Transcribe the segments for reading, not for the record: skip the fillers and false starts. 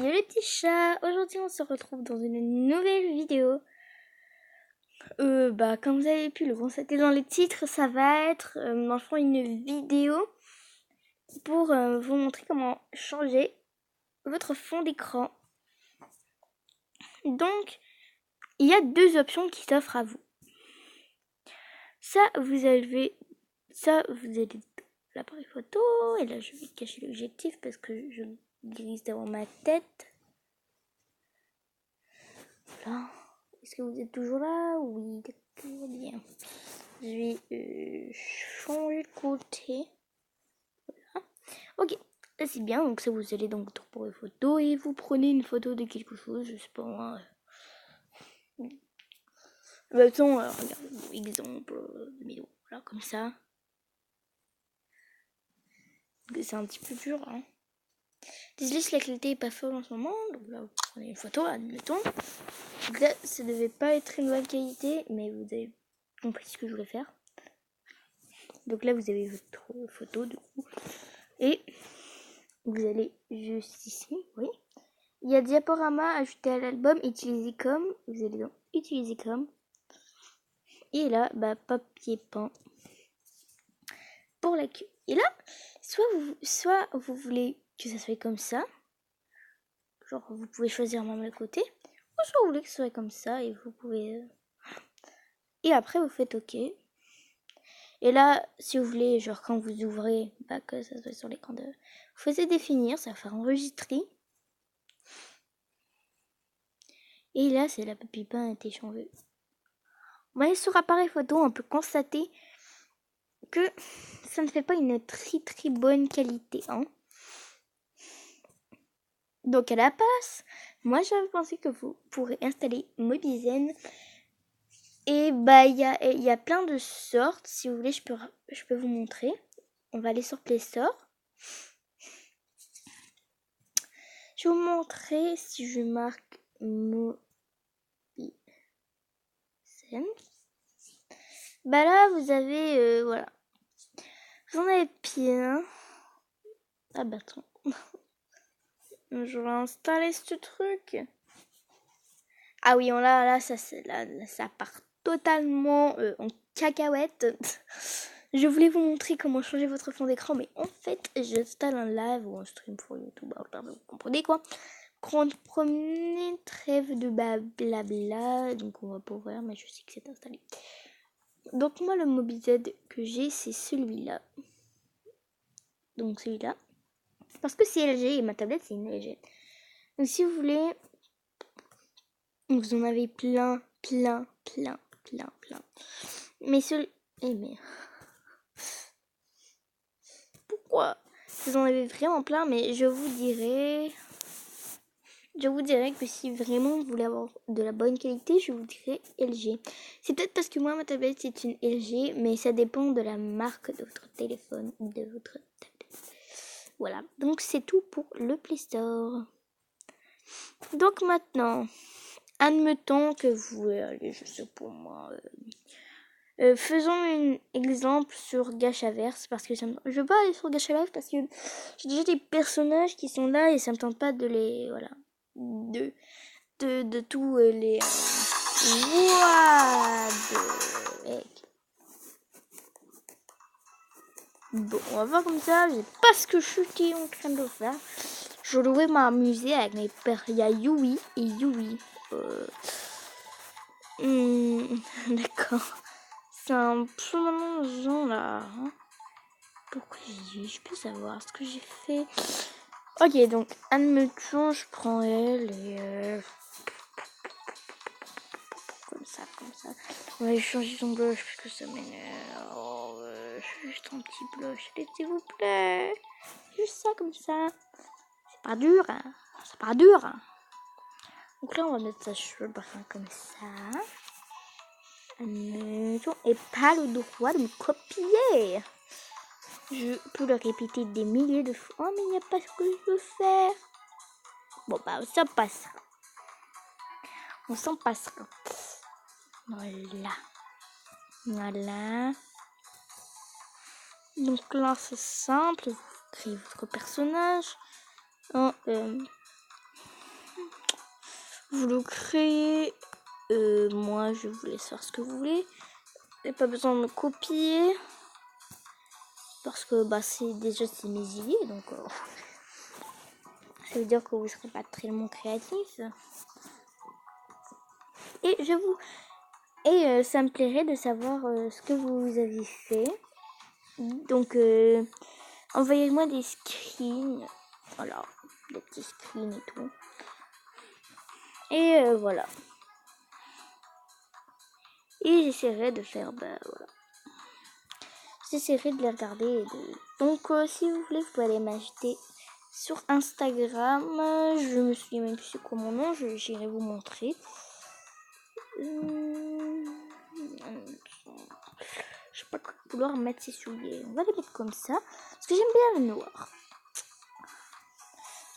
Hello les petits chats, aujourd'hui on se retrouve dans une nouvelle vidéo. Comme vous avez pu le constater dans les titres, ça va être dans le fond une vidéo pour vous montrer comment changer votre fond d'écran. Donc, il y a deux options qui s'offrent à vous. Vous avez l'appareil photo, et là je vais cacher l'objectif parce que je le dirige devant ma tête. Voilà. Est-ce que vous êtes toujours là? Oui, d'accord, bien. Je vais changer de côté. Voilà. Ok, c'est bien. Donc ça, vous allez dans votre appareil photo et vous prenez une photo de quelque chose, je sais pas moi. Regardez, exemple de vidéo. Voilà, comme ça. C'est un petit peu dur, hein. Désolé si la qualité est pas folle en ce moment. Donc là, vous prenez une photo, admettons. Donc là, ça devait pas être une bonne qualité, mais vous avez compris ce que je voulais faire. Donc là, vous avez votre photo, du coup. Et vous allez juste ici, oui. Il y a diaporama ajouté à l'album, utiliser comme. Vous allez dans utiliser comme. Et là, papier peint pour la queue. Et là, soit vous voulez que ça soit comme ça. Genre, vous pouvez choisir même le côté. Ou soit vous voulez que ce soit comme ça et vous pouvez... Et après, vous faites OK. Et là, si vous voulez, genre quand vous ouvrez, que ça soit sur l'écran de... Vous faites définir, ça va faire enregistrer. Et là, c'est la papier peint a été changé. On va aller sur appareil photo, on peut constater que ça ne fait pas une très bonne qualité, hein. Donc à la place, moi j'avais pensé que vous pourrez installer Mobizen. Et il y a plein de sortes. Si vous voulez, je peux vous montrer. On va aller sur Play Store. Je vais vous montrer si je marque Mobizen. Là, vous avez voilà. Vous en avez plein. Ah attends. Je vais installer ce truc. Ah oui, là ça part totalement en cacahuète. Je voulais vous montrer comment changer votre fond d'écran, mais en fait, j'installe un live ou un stream pour YouTube. Vous comprenez quoi? Première trêve de blabla. Donc on va pas ouvrir, mais je sais que c'est installé. Donc moi, le Mobizen que j'ai, c'est celui-là. Donc celui-là. Parce que c'est LG et ma tablette, c'est une LG. Donc si vous voulez... Vous en avez plein. Mais pourquoi? Vous en avez vraiment plein, mais je vous dirais que si vraiment vous voulez avoir de la bonne qualité, je vous dirais LG. C'est peut-être parce que moi, ma tablette, c'est une LG, mais ça dépend de la marque de votre téléphone ou de votre tablette. Voilà, donc c'est tout pour le Play Store. Donc maintenant, admettons que vous allez, je sais pour moi... faisons un exemple sur Gachaverse parce que je veux pas aller sur Gachaverse parce que j'ai déjà des personnages qui sont là et ça me tente pas de les de tout les Bon, on va voir comme ça, j'ai pas ce que je suis en train de faire. Je devrais m'amuser avec mes pères. Il y a Yui et Yui. D'accord. C'est un peu de gens là. Hein. Pourquoi je peux savoir ce que j'ai fait. Ok, donc admettons, je prends elle et comme ça. On va changer son blush parce que ça m'énerve. Juste un petit blush, s'il vous plaît. Juste ça comme ça. C'est pas dur, hein. Donc là, on va mettre sa cheveux comme ça. Admettons, et pas le droit de me copier. Je peux le répéter des milliers de fois. Oh, mais il n'y a pas ce que je veux faire. Bon, ça passera. On s'en passera. Voilà. Donc là, c'est simple. Vous créez votre personnage. Vous le créez. Moi, je vous laisse faire ce que vous voulez. Vous n'avez pas besoin de me copier. Parce que c'est mes idées. Donc, ça veut dire que vous ne serez pas tellement créatif. Et ça me plairait de savoir ce que vous avez fait. Donc, envoyez-moi des screens. Voilà, des petits screens et tout. Et voilà. Et j'essaierai de faire, voilà. J'essaierai de les regarder. Donc, si vous voulez, vous pouvez aller m'ajouter sur Instagram. Je me souviens même plus c'est quoi mon nom. J'irai vous montrer. Je sais pas quoi vouloir mettre ces souliers. On va les mettre comme ça. Parce que j'aime bien le noir.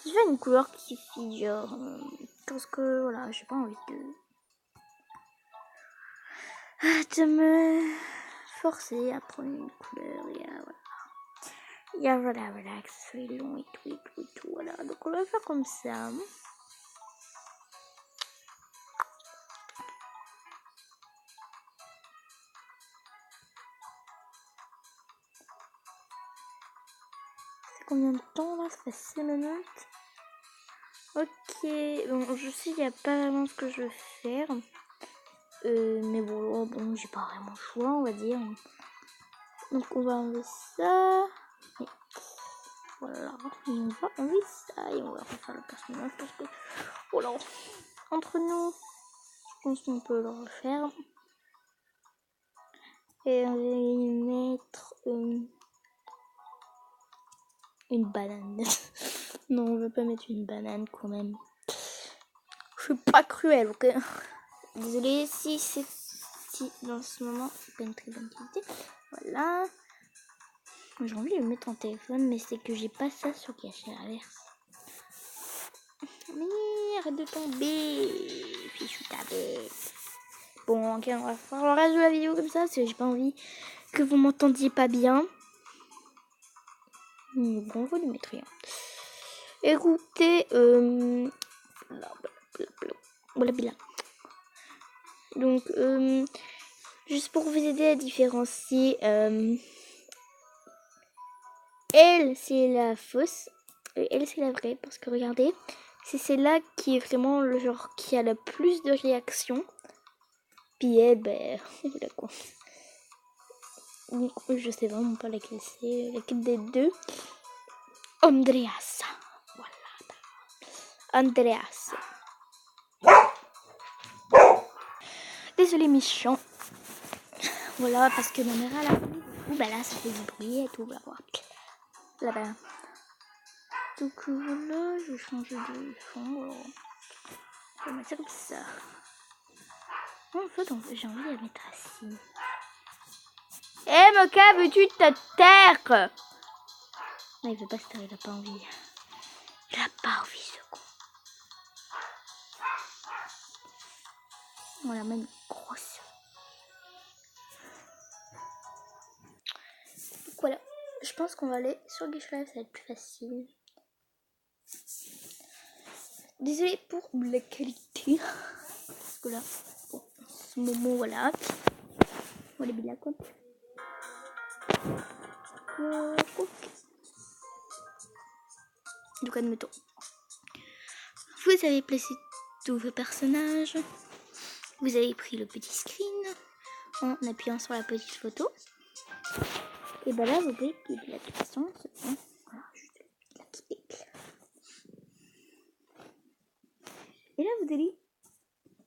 Si je veux une couleur qui figure. Parce que voilà, j'ai pas envie de me forcer à prendre une couleur. Et voilà, que ce soit long et tout. Voilà, donc on va faire comme ça. Combien de temps là? Ça fait 6 minutes. Ok, bon, je sais qu'il n'y a pas vraiment ce que je veux faire. Mais bon, j'ai pas vraiment le choix, on va dire. Donc on va enlever ça. Et voilà, et on va enlever ça. Et on va refaire le personnage parce que, voilà, entre nous, je pense qu'on peut le refaire. Et on va y mettre une banane. Non, on veut pas mettre une banane quand même. Je suis pas cruelle, ok? Désolée si dans ce moment c'est pas une très bonne qualité. Voilà. J'ai envie de le mettre en téléphone, mais c'est que j'ai pas ça sur cacher à l'inverse. Mais arrête de tomber. Puis je suis tapée. Bon, ok, on va faire le reste de la vidéo comme ça, parce que j'ai pas envie que vous m'entendiez pas bien. Bon, on va lui mettre rien. Écoutez, voilà. Donc, juste pour vous aider à différencier, elle, c'est la fausse, et elle, c'est la vraie, parce que regardez, c'est celle-là qui est vraiment le genre qui a le plus de réactions. Puis elle, voilà quoi. Donc, je sais vraiment pas laquelle c'est, laquelle des deux. Andreas. Voilà. Andreas. Désolé, méchant. Voilà, parce que ma mère a la là, ça fait du bruit et tout. Là-bas. Donc voilà, je vais changer de fond. Alors. Je vais mettre ça comme ça. En fait, j'ai envie de la mettre assis. Moka, veux-tu te taire? Non, il veut pas se taire, il a pas envie. Il a pas envie, ce con. On la met une grosse. Donc voilà, je pense qu'on va aller sur Guichelive, ça va être plus facile. Désolée pour la qualité. Parce que là, bon, ce moment, voilà. Voilà, bien quoi. Donc admettons, vous avez placé tous vos personnages, vous avez pris le petit screen en appuyant sur la petite photo, et là vous pouvez quitter l'application. Voilà, juste la quitter. Et là vous allez,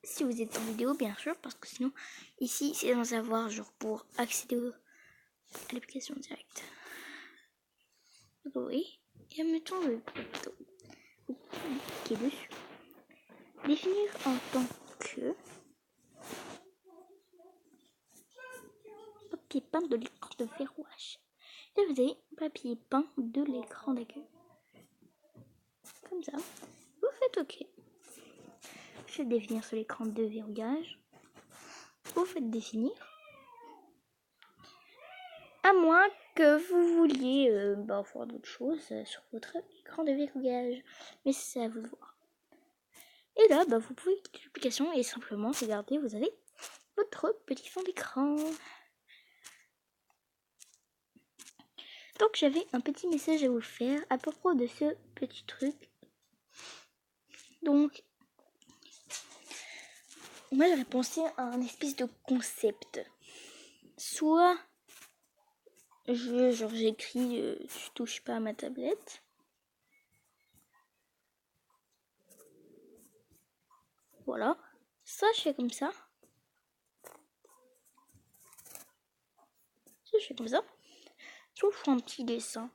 si vous êtes en vidéo bien sûr, parce que sinon ici c'est dans avoir genre pour accéder à l'application directe. Oui, et admettons le photo. Vous cliquez dessus. Définir en tant que papier peint de l'écran de verrouillage. Là, vous avez papier peint de l'écran d'accueil. Comme ça. Vous faites OK. Faites définir sur l'écran de verrouillage. Vous faites définir. À moins que vous vouliez faire d'autres choses sur votre écran de verrouillage. Mais c'est à vous de voir. Et là, vous pouvez quitter l'application et simplement regarder, vous avez votre petit fond d'écran. Donc j'avais un petit message à vous faire à propos de ce petit truc. Donc, moi j'avais pensé à un espèce de concept. Soit j'écris, je touche pas à ma tablette. Voilà. Ça je fais comme ça. Ça je fais comme ça. Soit je fais un petit dessin.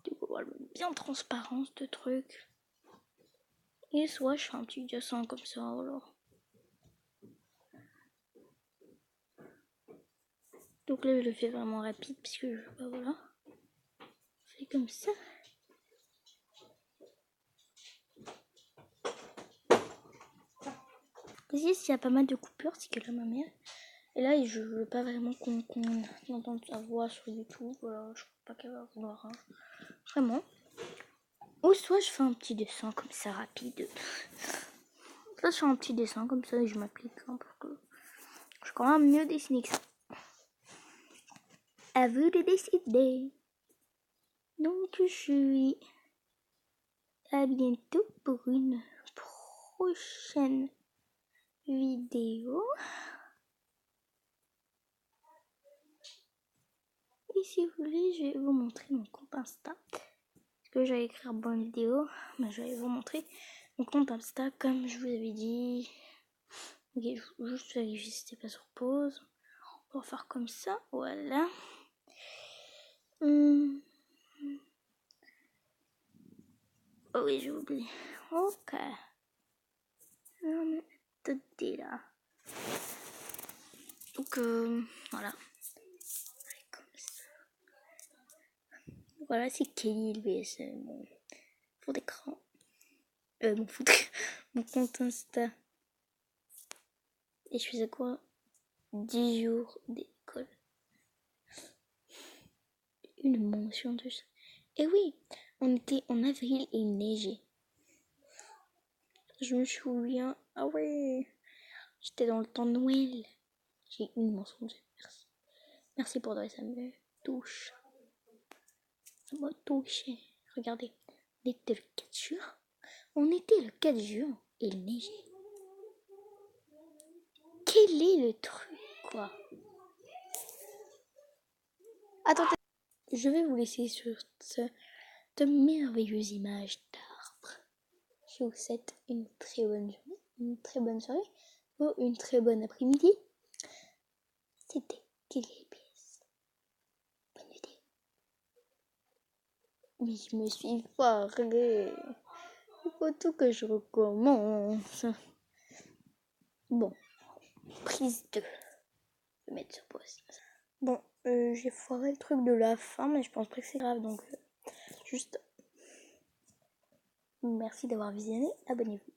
Du coup, voilà, bien transparent ce truc. Et soit je fais un petit dessin comme ça, voilà. Donc là je le fais vraiment rapide puisque voilà. Je fais comme ça. Ici, s'il y a pas mal de coupures, c'est que là, ma mère. Et là, je veux pas vraiment qu'on entende sa voix sur YouTube. Voilà, je crois pas qu'elle va vouloir. Hein. Vraiment. Ou soit je fais un petit dessin comme ça, rapide. Soit je fais un petit dessin comme ça et je m'applique. Hein, parce que je suis quand même mieux dessiner que ça. À vous de décider. Donc, je suis à bientôt pour une prochaine vidéo. Et si vous voulez, je vais vous montrer mon compte Insta. Parce que j'allais écrire bonne vidéo, mais je vais vous montrer mon compte Insta comme je vous avais dit. Ok, je vais juste vérifier si c'était pas sur pause. On va faire comme ça, voilà. Oh oui, j'ai oublié. Ok. Attendez là. Donc voilà. Comme ça. Voilà, c'est Kelly, c'est mon fond d'écran. Mon compte Insta. Et je faisais quoi 10 jours d'école. Une mention de ça. Et oui, on était en avril et il neigeait. Je me souviens. Ah ouais, j'étais dans le temps de Noël. J'ai une mention de merci. Merci pour ça me touche. Ça m'a touché. Regardez, on était le 4 juin. On était le 4 juin et il neigeait. Quel est le truc, quoi? Attendez, je vais vous laisser sur de merveilleuses images d'arbres. Je vous souhaite une très bonne journée, une très bonne soirée ou une très bonne après-midi. C'était KLBS. Bonne idée. Oui, je me suis foirée. Il faut tout que je recommence. Bon, prise 2. Je vais mettre sur pause. Bon, j'ai foiré le truc de la fin, mais je pense pas que c'est grave. Donc, juste merci d'avoir visionné. Abonnez-vous.